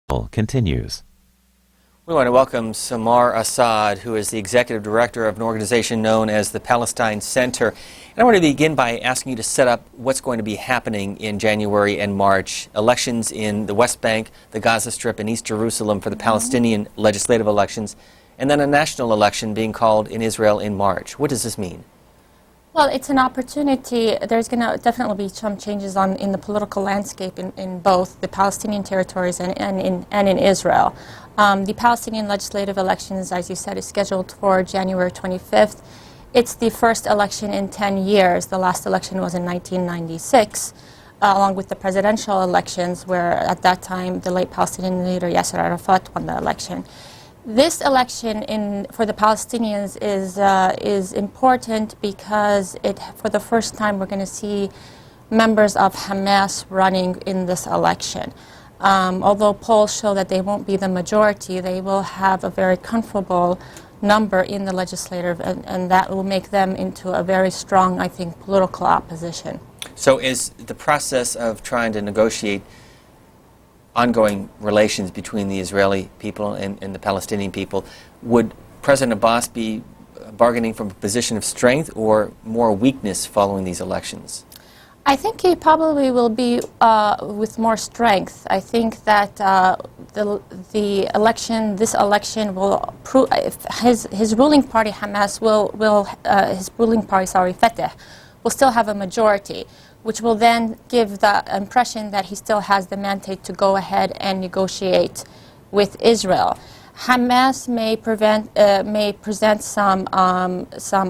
continues. We want to welcome Samar Assad, who is the executive director of an organization known as the Palestine Center. And I want to begin by asking you to set up what's going to be happening in January and March. Elections in the West Bank, the Gaza Strip, and East Jerusalem for the Palestinian legislative elections, and then a national election being called in Israel in March. What does this mean? Well, it's an opportunity. There's going to definitely be some changes in the political landscape in both the Palestinian territories and in Israel. The Palestinian legislative elections, as you said, is scheduled for January 25th. It's the first election in 10 years. The last election was in 1996, along with the presidential elections, where at that time the late Palestinian leader Yasser Arafat won the election. This election for the Palestinians is important because for the first time we're going to see members of Hamas running in this election. Although polls show that they won't be the majority, they will have a very comfortable number in the legislative, and that will make them into a very strong, I think, political opposition. So is the process of trying to negotiate ongoing relations between the Israeli people and the Palestinian people, would President Abbas be bargaining from a position of strength or more weakness following these elections? I think he probably will be with more strength. I think that this election will prove his ruling party Hamas Fatah will still have a majority, which will then give the impression that he still has the mandate to go ahead and negotiate with Israel. Hamas may present some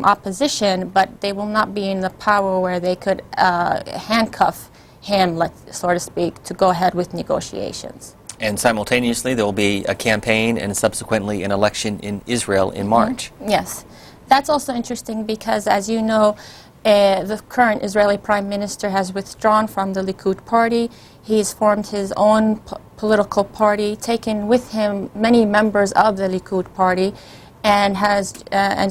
opposition, but they will not be in the power where they could handcuff him, so to speak, to go ahead with negotiations. And simultaneously, there will be a campaign and subsequently an election in Israel in March. Yes. That's also interesting because, as you know, the current Israeli Prime Minister has withdrawn from the Likud Party. He's formed his own political party, taken with him many members of the Likud Party, and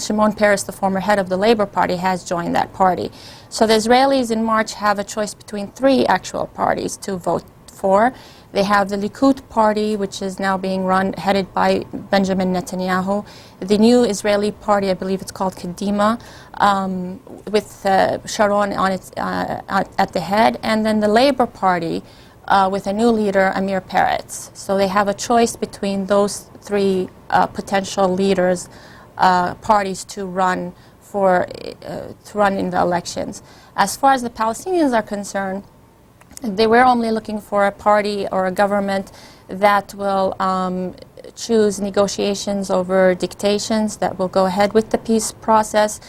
Shimon Peres, the former head of the Labour Party, has joined that party. So the Israelis in March have a choice between three actual parties to vote for. They have the Likud Party, which is now being headed by Benjamin Netanyahu. The new Israeli party, I believe it's called Kadima, with Sharon at the head. And then the Labour Party with a new leader, Amir Peretz. So they have a choice between those three potential leaders, parties to run in the elections. As far as the Palestinians are concerned, they were only looking for a party or a government that will choose negotiations over dictations, that will go ahead with the peace process,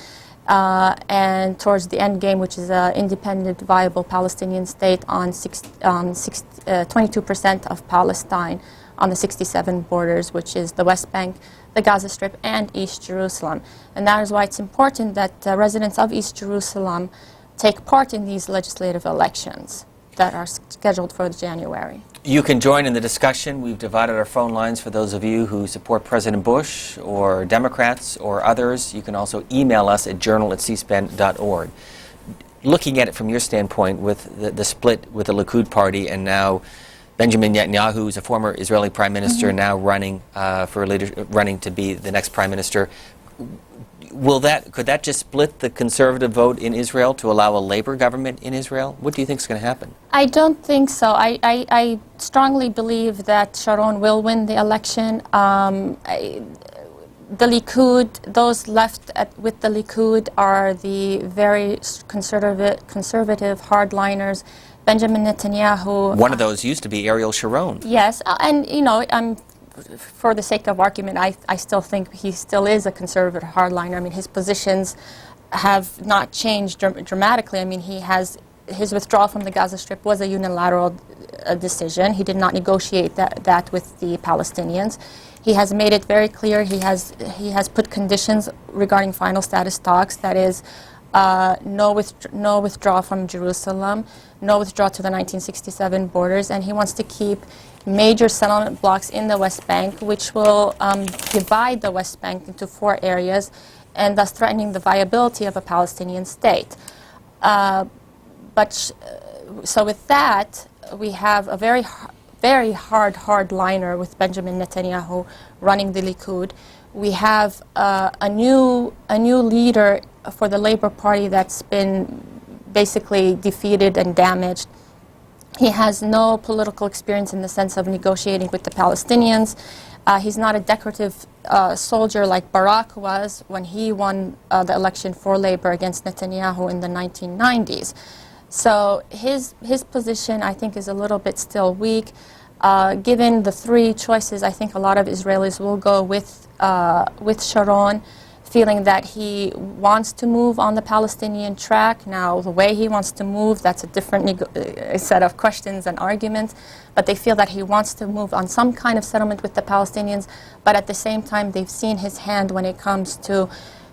and towards the end game, which is an independent, viable Palestinian state on 22% of Palestine on the 67 borders, which is the West Bank, the Gaza Strip, and East Jerusalem. And that is why it's important that residents of East Jerusalem take part in these legislative elections that are scheduled for January. You can join in the discussion. We've divided our phone lines for those of you who support President Bush or Democrats or others. You can also email us at journal@cspan.org. Looking at it from your standpoint with the split with the Likud Party and now Benjamin Netanyahu, who's a former Israeli Prime Minister, now running running to be the next Prime Minister, could that just split the conservative vote in Israel to allow a labor government in Israel? What do you think is going to happen? I don't think so. I strongly believe that Sharon will win the election. The Likud, those left with the Likud are the very conservative hardliners. Benjamin Netanyahu. One of those used to be Ariel Sharon. Yes, and you know, for the sake of argument, I still think he still is a conservative hardliner. I mean, his positions have not changed dramatically. I mean, his withdrawal from the Gaza Strip was a unilateral decision. He did not negotiate that with the Palestinians. He has made it very clear. He has put conditions regarding final status talks. That is, no withdrawal from Jerusalem, no withdrawal to the 1967 borders, and he wants to keep major settlement blocks in the West Bank, which will divide the West Bank into 4 areas, and thus threatening the viability of a Palestinian state. So with that, we have a very very hardliner with Benjamin Netanyahu running the Likud. We have a new leader for the Labour Party that's been basically defeated and damaged. He has no political experience in the sense of negotiating with the Palestinians. He's not a decorative soldier like Barak was when he won the election for Labour against Netanyahu in the 1990s. So his position, I think, is a little bit still weak. Given the three choices, I think a lot of Israelis will go with Sharon, feeling that he wants to move on the Palestinian track. Now, the way he wants to move, that's a different set of questions and arguments, but they feel that he wants to move on some kind of settlement with the Palestinians, but at the same time, they've seen his hand when it comes to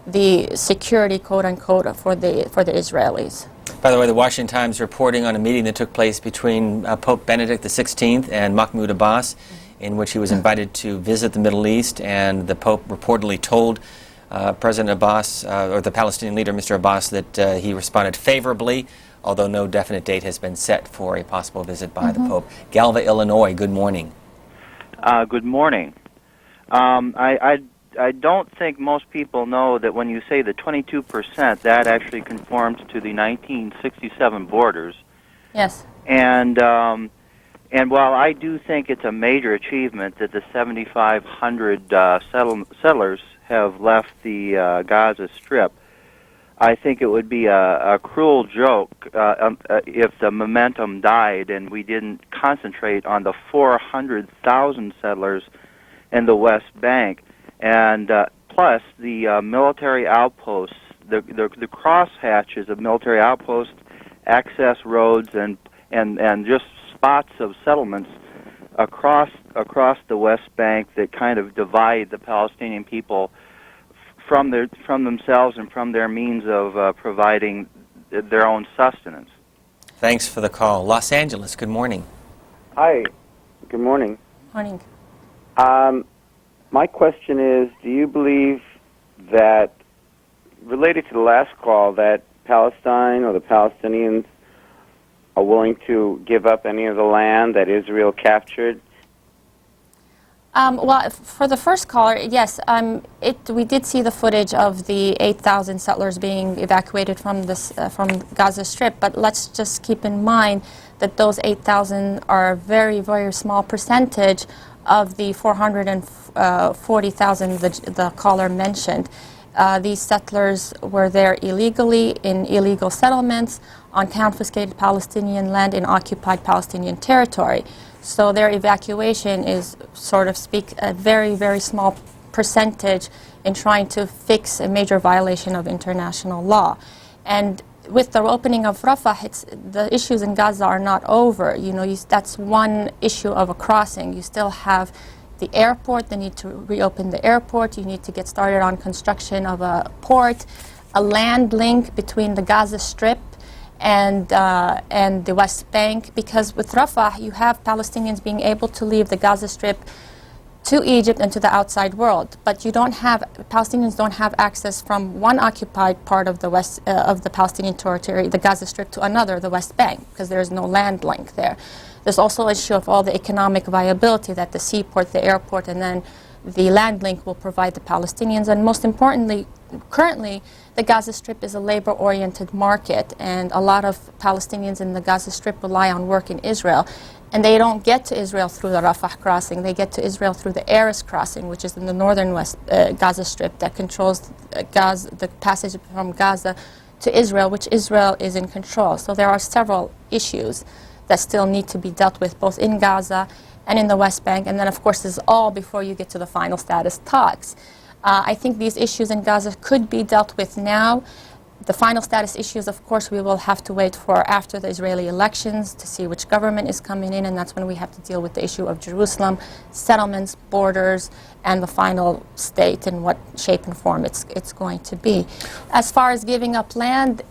the security, quote-unquote, for the Israelis. By the way, the Washington Times reporting on a meeting that took place between Pope Benedict XVI and Mahmoud Abbas, in which he was invited to visit the Middle East, and the Pope reportedly told President Abbas, or the Palestinian leader, Mr. Abbas, that he responded favorably, although no definite date has been set for a possible visit by the Pope. Galva, Illinois, good morning. Good morning. I don't think most people know that when you say the 22%, that actually conforms to the 1967 borders. Yes. And while I do think it's a major achievement that the 7,500 settlers have left the Gaza Strip, I think it would be a cruel joke if the momentum died and we didn't concentrate on the 400,000 settlers in the West Bank. And plus the military outposts, the crosshatches of military outposts, access roads, and just spots of settlements across the West Bank that kind of divide the Palestinian people from themselves and from their means of providing their own sustenance. Thanks for the call. Los Angeles, good morning. Hi. Good morning. Morning. My question is, do you believe that, related to the last call, that Palestine or the Palestinians are willing to give up any of the land that Israel captured? Well, for the first caller, yes, we did see the footage of the 8,000 settlers being evacuated from Gaza Strip, but let's just keep in mind that those 8,000 are a very, very small percentage of the 440,000 the caller mentioned. These settlers were there illegally in illegal settlements on confiscated Palestinian land in occupied Palestinian territory. So their evacuation is, sort of speak, a very, very small percentage in trying to fix a major violation of international law. And with the opening of Rafah, the issues in Gaza are not over. You know, that's one issue of a crossing. You still have the airport. They need to reopen the airport. You need to get started on construction of a port, a land link between the Gaza Strip and the West Bank, because with Rafah, you have Palestinians being able to leave the Gaza Strip to Egypt and to the outside world, but Palestinians don't have access from one occupied part of the west of the Palestinian territory, the Gaza Strip, to another, the West Bank, because there is no land link there. There's also an issue of all the economic viability that the seaport, the airport, and then the land link will provide the Palestinians. And most importantly, currently, the Gaza Strip is a labor-oriented market, and a lot of Palestinians in the Gaza Strip rely on work in Israel. And they don't get to Israel through the Rafah crossing. They get to Israel through the Erez crossing, which is in the northern West Gaza Strip that controls the passage from Gaza to Israel, which Israel is in control. So there are several issues that still need to be dealt with, both in Gaza and in the West Bank. And then, of course, this is all before you get to the final status talks. I think these issues in Gaza could be dealt with now. The final status issues, of course, we will have to wait for after the Israeli elections to see which government is coming in, and that's when we have to deal with the issue of Jerusalem, settlements, borders, and the final state and what shape and form it's going to be. As far as giving up land,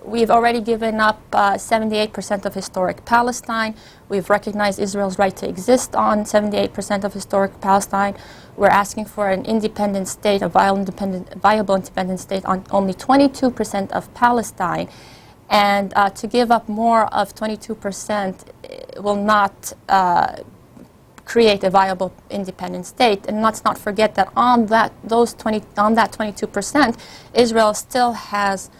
we've already given up 78% of historic Palestine. We've recognized Israel's right to exist on 78% of historic Palestine. We're asking for an independent state, a viable independent state on only 22% of Palestine. And to give up more of 22% will not create a viable independent state. And let's not forget that on that 22%, Israel still has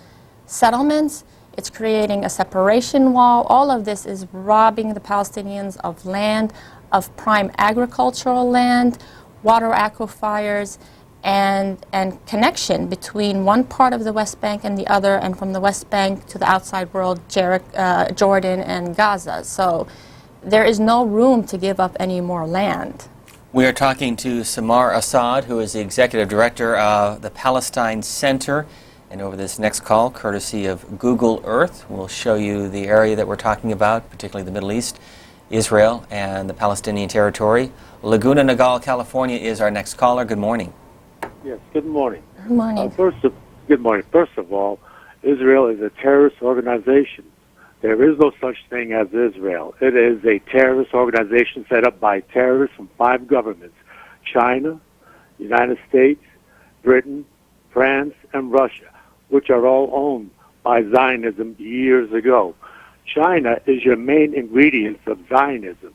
settlements. It's creating a separation wall. All of this is robbing the Palestinians of land, of prime agricultural land, water aquifers, and connection between one part of the West Bank and the other, and from the West Bank to the outside world, Jordan and Gaza. So there is no room to give up any more land. We are talking to Samar Assad, who is the Executive Director of the Palestine Center. And over this next call, courtesy of Google Earth, we'll show you the area that we're talking about, particularly the Middle East, Israel, and the Palestinian territory. Laguna Niguel, California is our next caller. Good morning. Yes, good morning. Good morning. Good morning. First of all, Israel is a terrorist organization. There is no such thing as Israel. It is a terrorist organization set up by terrorists from 5 governments: China, United States, Britain, France, and Russia, which are all owned by Zionism years ago. China is your main ingredient of Zionism,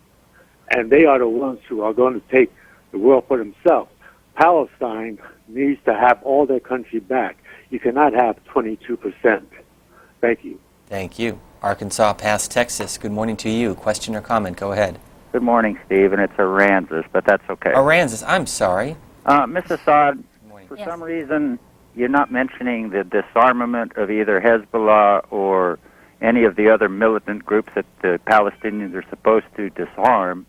and they are the ones who are going to take the world for themselves. Palestine needs to have all their country back. You cannot have 22%. Thank you. Thank you. Arkansas past Texas. Good morning to you. Question or comment? Go ahead. Good morning, Steve, and it's Aransas, but that's okay. Aransas, I'm sorry. Ms. Assad, for Yes. some reason, you're not mentioning the disarmament of either Hezbollah or any of the other militant groups that the Palestinians are supposed to disarm,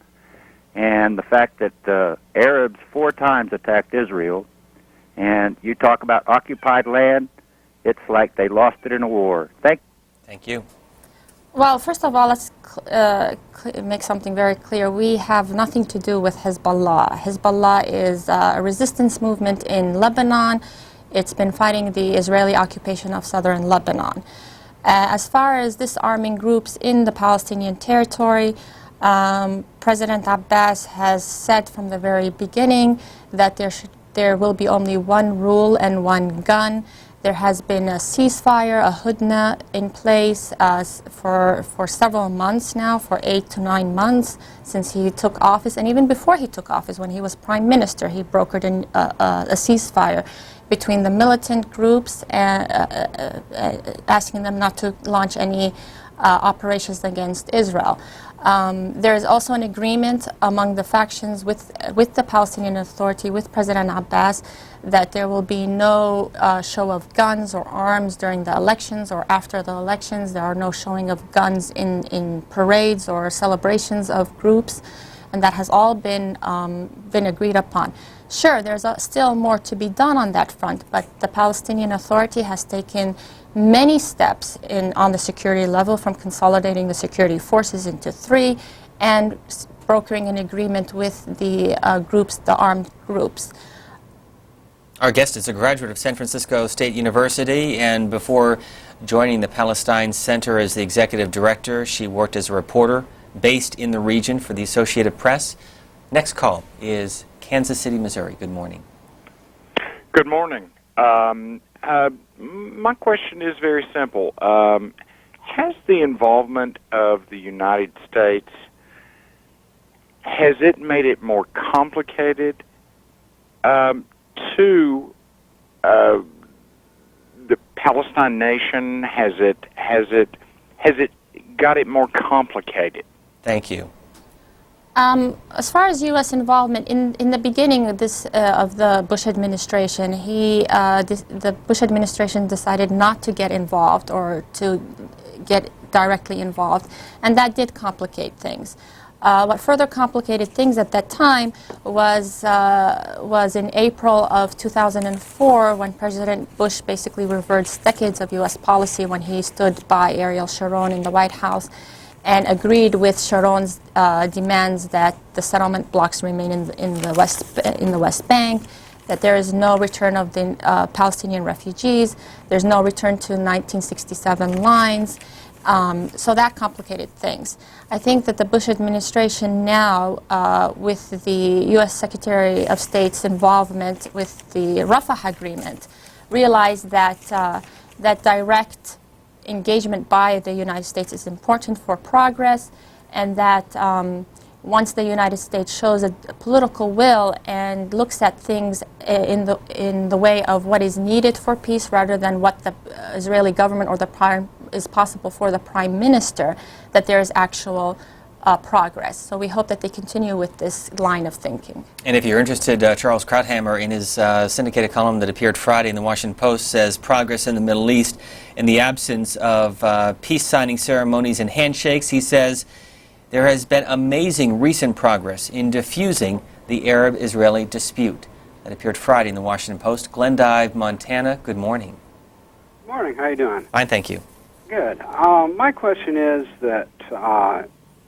and the fact that the Arabs 4 times attacked Israel, and you talk about occupied land, it's like they lost it in a war. Thank you. Well, first of all, let's make something very clear. We have nothing to do with Hezbollah. Hezbollah is a resistance movement in Lebanon. It's been fighting the Israeli occupation of southern Lebanon. As far as disarming groups in the Palestinian territory, President Abbas has said from the very beginning that there will be only one rule and one gun. There has been a ceasefire, a hudna, in place for several months now, for 8 to 9 months since he took office. And even before he took office, when he was prime minister, he brokered a ceasefire between the militant groups, asking them not to launch any operations against Israel. There is also an agreement among the factions with the Palestinian Authority, with President Abbas, that there will be no show of guns or arms during the elections or after the elections. There are no showing of guns in parades or celebrations of groups, and that has all been agreed upon. Sure, there's still more to be done on that front, but the Palestinian Authority has taken many steps on the security level, from consolidating the security forces into 3 and brokering an agreement with the groups, the armed groups. Our guest is a graduate of San Francisco State University, and before joining the Palestine Center as the executive director, she worked as a reporter based in the region for the Associated Press. Next call is Kansas City, Missouri. Good morning. Good morning. My question is very simple. Has the involvement of the United States, has it made it more complicated to the Palestine nation? Has it got it more complicated? Thank you. As far as U.S. involvement, in the beginning of the Bush administration, the Bush administration decided not to get involved or to get directly involved, and that did complicate things. What further complicated things at that time was in April of 2004, when President Bush basically reversed decades of U.S. policy when he stood by Ariel Sharon in the White House and agreed with Sharon's demands that the settlement blocks remain in the West Bank, that there is no return of the Palestinian refugees, there's no return to 1967 lines. So that complicated things. I think that the Bush administration now, with the U.S. Secretary of State's involvement with the Rafah agreement, realized that that direct engagement by the United States is important for progress, and that once the United States shows a political will and looks at things in the way of what is needed for peace rather than what the Israeli government or is possible for the Prime Minister, that there is actual progress. So we hope that they continue with this line of thinking. And if you're interested, Charles Krauthammer, in his syndicated column that appeared Friday in the Washington Post, says progress in the Middle East in the absence of peace signing ceremonies and handshakes. He says there has been amazing recent progress in diffusing the Arab-Israeli dispute. That appeared Friday in the Washington Post. Glendive, Montana, good morning. Good morning. How you doing? Fine, thank you. Good. My question is that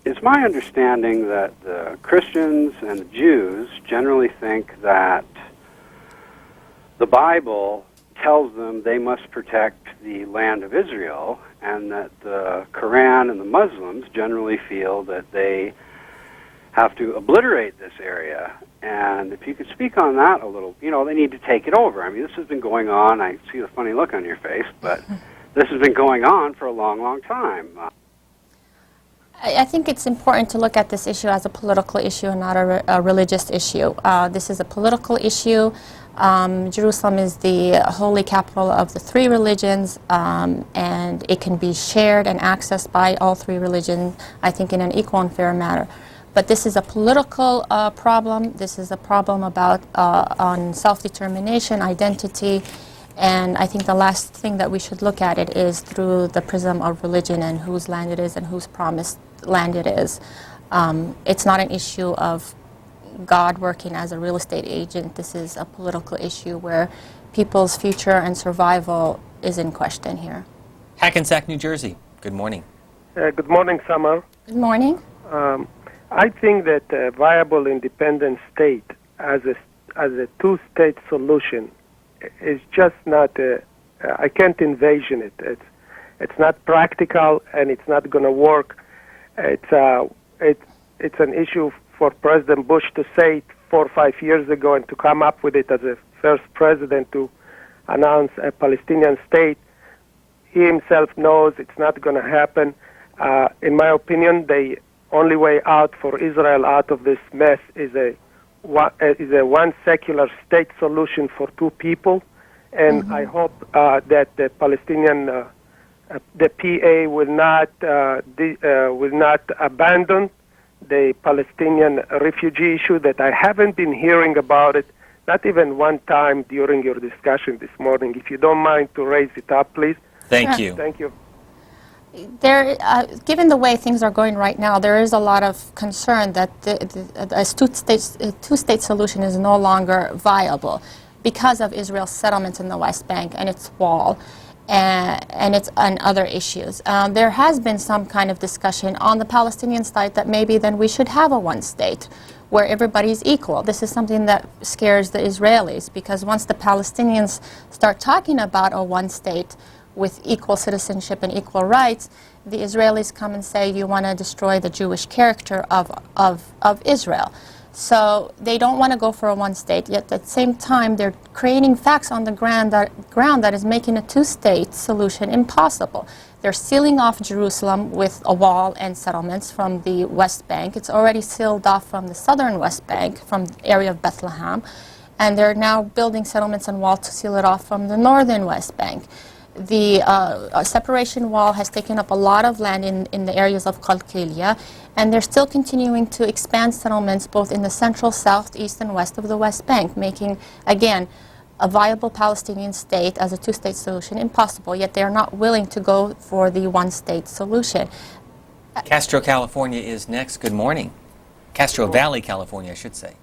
it's my understanding that the Christians and the Jews generally think that the Bible tells them they must protect the land of Israel, and that the Quran and the Muslims generally feel that they have to obliterate this area. And if you could speak on that a little, they need to take it over. I mean, this has been going on. I see the funny look on your face, but this has been going on for a long, long time. I think it's important to look at this issue as a political issue and not a religious issue. This is a political issue. Jerusalem is the holy capital of the three religions, and it can be shared and accessed by all three religions, I think, in an equal and fair manner. But this is a political problem. This is a problem about on self-determination, identity, and I think the last thing that we should look at it is through the prism of religion and whose land it is and whose promised land it is. It's not an issue of God working as a real estate agent. This is a political issue where people's future and survival is in question here. Hackensack, New Jersey, good morning. Good morning, Samar. Good morning. I think that a viable independent state as a two-state solution is just not. I can't envision it. It's not practical and it's not going to work. It's an issue for President Bush to say it 4 or 5 years ago and to come up with it as a first president to announce a Palestinian state. He himself knows it's not going to happen. In my opinion, the only way out for Israel out of this mess is a one secular state solution for two people, and I hope that the Palestinian, the PA will not abandon the Palestinian refugee issue. That I haven't been hearing about it, not even one time during your discussion this morning. If you don't mind to raise it up, please. Thank you. Thank you. Given the way things are going right now, there is a lot of concern that a two-state solution is no longer viable because of Israel's settlements in the West Bank and its wall and other issues. There has been some kind of discussion on the Palestinian side that maybe then we should have a one-state where everybody's equal. This is something that scares the Israelis, because once the Palestinians start talking about a one-state with equal citizenship and equal rights, the Israelis come and say, you want to destroy the Jewish character of Israel. So they don't want to go for a one-state, yet at the same time they're creating facts on the ground that is making a two-state solution impossible. They're sealing off Jerusalem with a wall and settlements from the West Bank. It's already sealed off from the southern West Bank, from the area of Bethlehem, and they're now building settlements and walls to seal it off from the northern West Bank. The separation wall has taken up a lot of land in the areas of Qalqilia, and they're still continuing to expand settlements both in the central, south, east, and west of the West Bank, making, again, a viable Palestinian state as a two-state solution impossible, yet they're not willing to go for the one-state solution. Castro, California is next. Good morning. Castro Valley, California, I should say.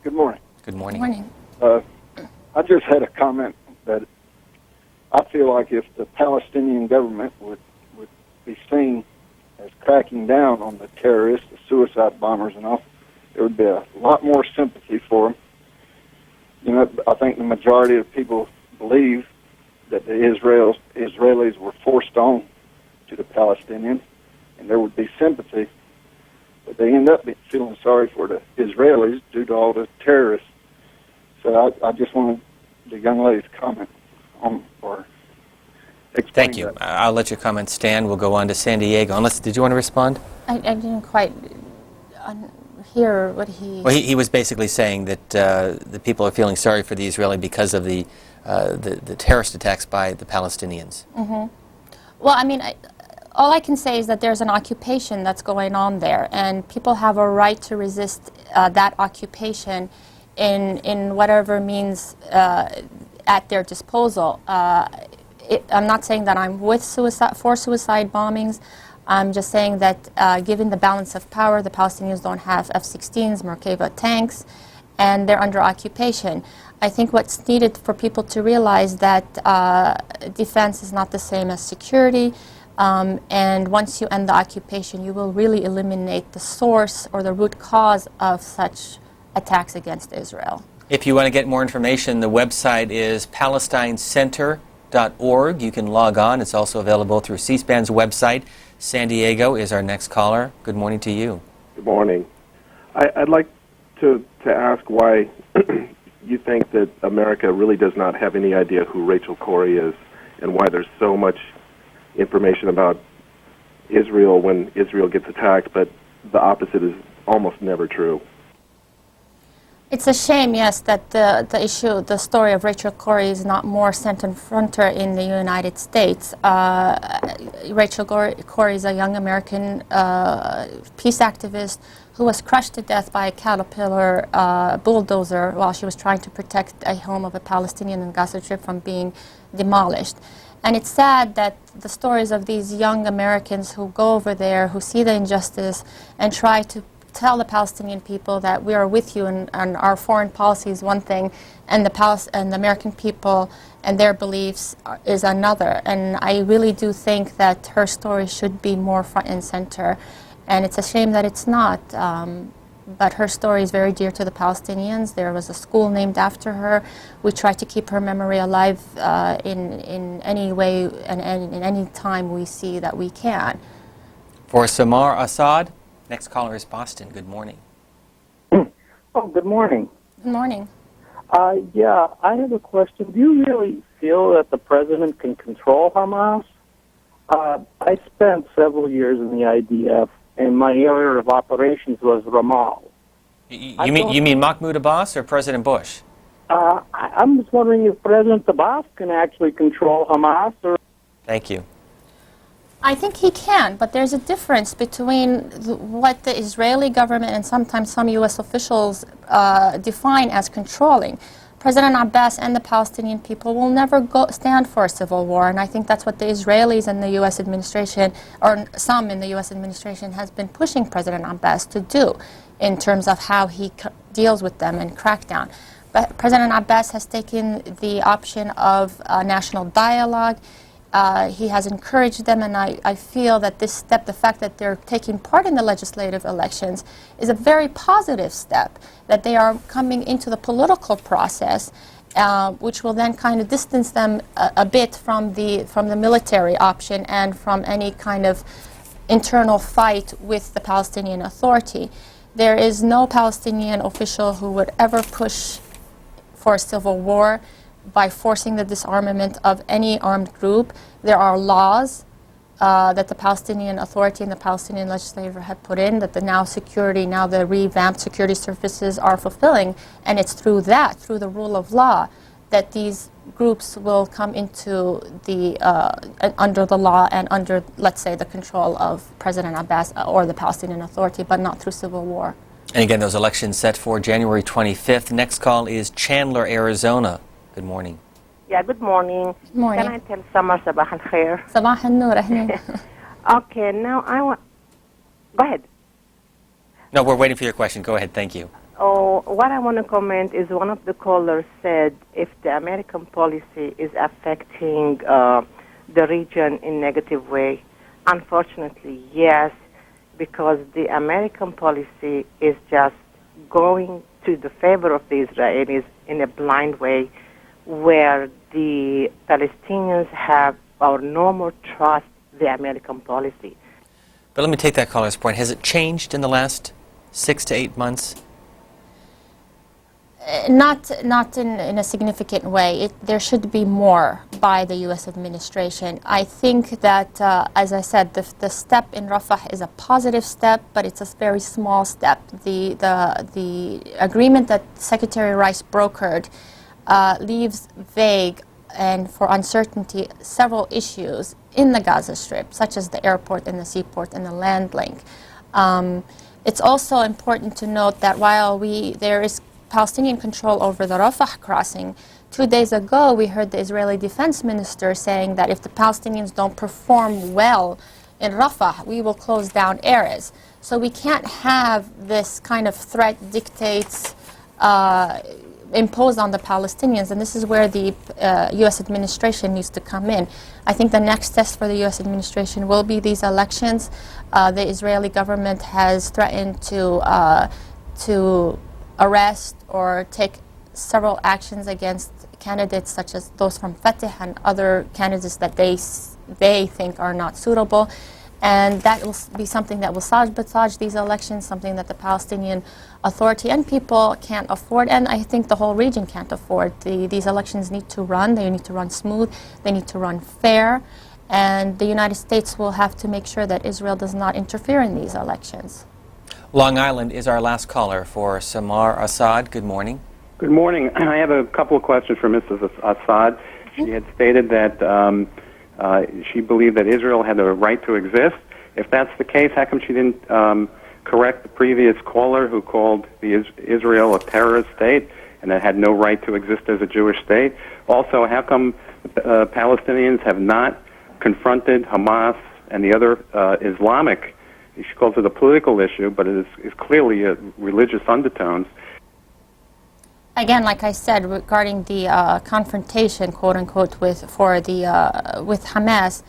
Good morning. Good morning. Good morning. I just had a comment that I feel like if the Palestinian government would be seen as cracking down on the terrorists, the suicide bombers and all, there would be a lot more sympathy for them. You know, I think the majority of people believe that the Israelis were forced on to the Palestinians, and there would be sympathy. But they end up feeling sorry for the Israelis due to all the terrorists. So I just wanted the young lady's comment on or explain. Thank you. That. I'll let your comment stand. We'll go on to San Diego. Did you want to respond? I didn't quite hear what he... Well, he was basically saying that the people are feeling sorry for the Israeli because of the terrorist attacks by the Palestinians. Well, I mean, all I can say is that there's an occupation that's going on there, and people have a right to resist that occupation in whatever means at their disposal. I'm not saying that I'm for suicide bombings. I'm just saying that given the balance of power, the Palestinians don't have F-16s, Merkava tanks, and they're under occupation. I think what's needed for people to realize that defense is not the same as security, and once you end the occupation, you will really eliminate the source or the root cause of such attacks against Israel. If you want to get more information, the website is PalestineCenter.org. You can log on. It's also available through C-SPAN's website. San Diego is our next caller. Good morning to you. Good morning. I'd like to ask why you think that America really does not have any idea who Rachel Corrie is, and why there's so much information about Israel when Israel gets attacked, but the opposite is almost never true. It's a shame, yes, that the story of Rachel Corrie is not more front and center in the United States. Rachel Corrie is a young American peace activist who was crushed to death by a Caterpillar bulldozer while she was trying to protect a home of a Palestinian in Gaza Strip from being demolished. And it's sad that the stories of these young Americans who go over there, who see the injustice, and try to tell the Palestinian people that we are with you and our foreign policy is one thing, and the American people and their beliefs is another. And I really do think that her story should be more front and center. And it's a shame that it's not. But her story is very dear to the Palestinians. There was a school named after her. We try to keep her memory alive in any way and in any time we see that we can. For Samar Assad, next caller is Boston. Good morning. Oh, good morning. Good morning. Yeah, I have a question. Do you really feel that the president can control Hamas? I spent several years in the IDF, and my area of operations was Ramal. You mean Mahmoud Abbas or President Bush? I'm just wondering if President Abbas can actually control Hamas. Thank you. I think he can, but there's a difference between what the Israeli government and sometimes some U.S. officials define as controlling. President Abbas and the Palestinian people will never stand for a civil war, and I think that's what the Israelis and the U.S. administration, or some in the U.S. administration, has been pushing President Abbas to do in terms of how he deals with them and crackdown. But President Abbas has taken the option of national dialogue. He has encouraged them, and I feel that this step, the fact that they're taking part in the legislative elections, is a very positive step, that they are coming into the political process, which will then kind of distance them a bit from the military option and from any kind of internal fight with the Palestinian Authority. There is no Palestinian official who would ever push for a civil war by forcing the disarmament of any armed group. There are laws that the Palestinian Authority and the Palestinian legislature have put in that the revamped security services are fulfilling, and it's through the rule of law, that these groups will come into under the law and under, let's say, the control of President Abbas or the Palestinian Authority, but not through civil war. And again, those elections set for January 25th. Next call is Chandler, Arizona. Good morning. Yeah, good morning. Good morning. Can I tell Samar Sabah al-Khair? Sabah al-Noor, ahlan. Okay, now I want... Go ahead. No, we're waiting for your question. Go ahead. Thank you. Oh, what I want to comment is one of the callers said if the American policy is affecting the region in negative way. Unfortunately, yes, because the American policy is just going to the favor of the Israelis in a blind way, where the Palestinians have or no more trust the American policy. But let me take that caller's point. Has it changed in the last 6 to 8 months? Not in a significant way. There should be more by the U.S. administration. I think that, as I said, the step in Rafah is a positive step, but it's a very small step. The agreement that Secretary Rice brokered leaves vague and for uncertainty several issues in the Gaza Strip, such as the airport and the seaport and the land link. It's also important to note that while there is Palestinian control over the Rafah crossing, 2 days ago we heard the Israeli defense minister saying that if the Palestinians don't perform well in Rafah, we will close down areas. So we can't have this kind of threat dictates imposed on the Palestinians, and this is where the U.S. administration needs to come in. I think the next test for the U.S. administration will be these elections. The Israeli government has threatened to arrest or take several actions against candidates such as those from Fatah and other candidates that they think are not suitable. And that will be something that will sabotage these elections, something that the Palestinian Authority and people can't afford, and I think the whole region can't afford. These elections need to run, they need to run smooth, they need to run fair, and the United States will have to make sure that Israel does not interfere in these elections. Long Island is our last caller for Samar Assad. Good morning. Good morning. I have a couple of questions for Mrs. Assad. She had stated that she believed that Israel had a right to exist. If that's the case, how come she didn't correct the previous caller who called Israel a terrorist state and that had no right to exist as a Jewish state? Also, how come Palestinians have not confronted Hamas and the other Islamic? She calls it a political issue, but it is clearly a religious undertones. Again, like I said, regarding the confrontation, quote unquote, with Hamas,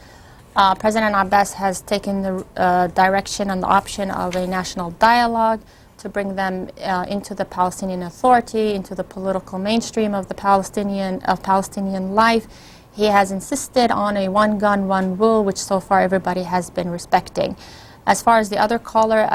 President Abbas has taken the direction and the option of a national dialogue to bring them into the Palestinian Authority, into the political mainstream of Palestinian life. He has insisted on a one gun, one rule, which so far everybody has been respecting. As far as the other caller,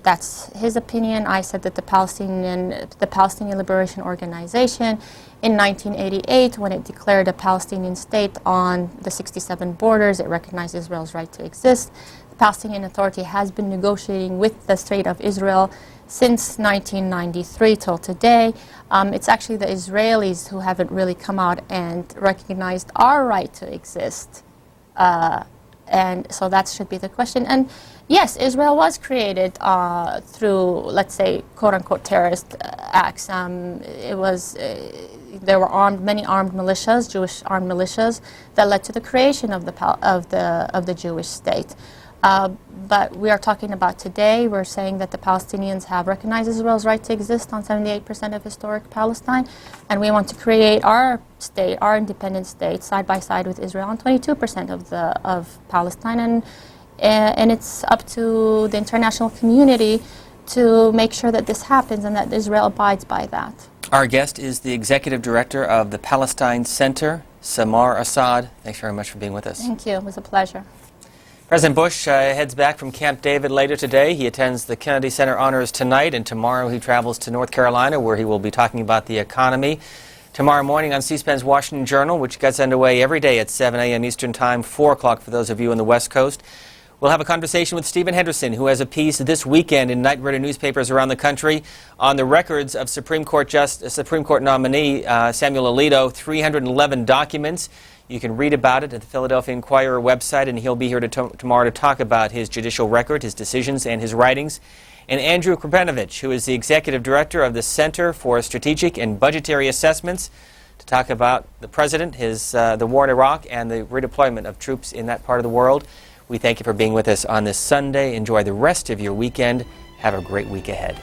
that's his opinion. I said that the Palestinian Liberation Organization in 1988, when it declared a Palestinian state on the 67 borders, it recognized Israel's right to exist. The Palestinian Authority has been negotiating with the State of Israel since 1993 till today. It's actually the Israelis who haven't really come out and recognized our right to exist. And so that should be the question. And yes, Israel was created through, let's say, quote-unquote terrorist acts. There were many armed militias, Jewish armed militias, that led to the creation of the Jewish state. But we are talking about today. We're saying that the Palestinians have recognized Israel's right to exist on 78% of historic Palestine, and we want to create our state, our independent state, side by side with Israel on 22% of Palestine, and it's up to the international community to make sure that this happens and that Israel abides by that. Our guest is the Executive Director of the Palestine Center, Samar Assad. Thanks very much for being with us. Thank you. It was a pleasure. President Bush heads back from Camp David later today. He attends the Kennedy Center honors tonight, and tomorrow he travels to North Carolina, where he will be talking about the economy. Tomorrow morning on C-SPAN's Washington Journal, which gets underway every day at 7 a.m. Eastern Time, 4 o'clock for those of you on the West Coast. We'll have a conversation with Stephen Henderson, who has a piece this weekend in night-reader newspapers around the country on the records of Supreme Court nominee Samuel Alito, 311 documents. You can read about it at the Philadelphia Inquirer website, and he'll be here tomorrow to talk about his judicial record, his decisions, and his writings. And Andrew Krapenovich, who is the Executive Director of the Center for Strategic and Budgetary Assessments, to talk about the President, the war in Iraq, and the redeployment of troops in that part of the world. We thank you for being with us on this Sunday. Enjoy the rest of your weekend. Have a great week ahead.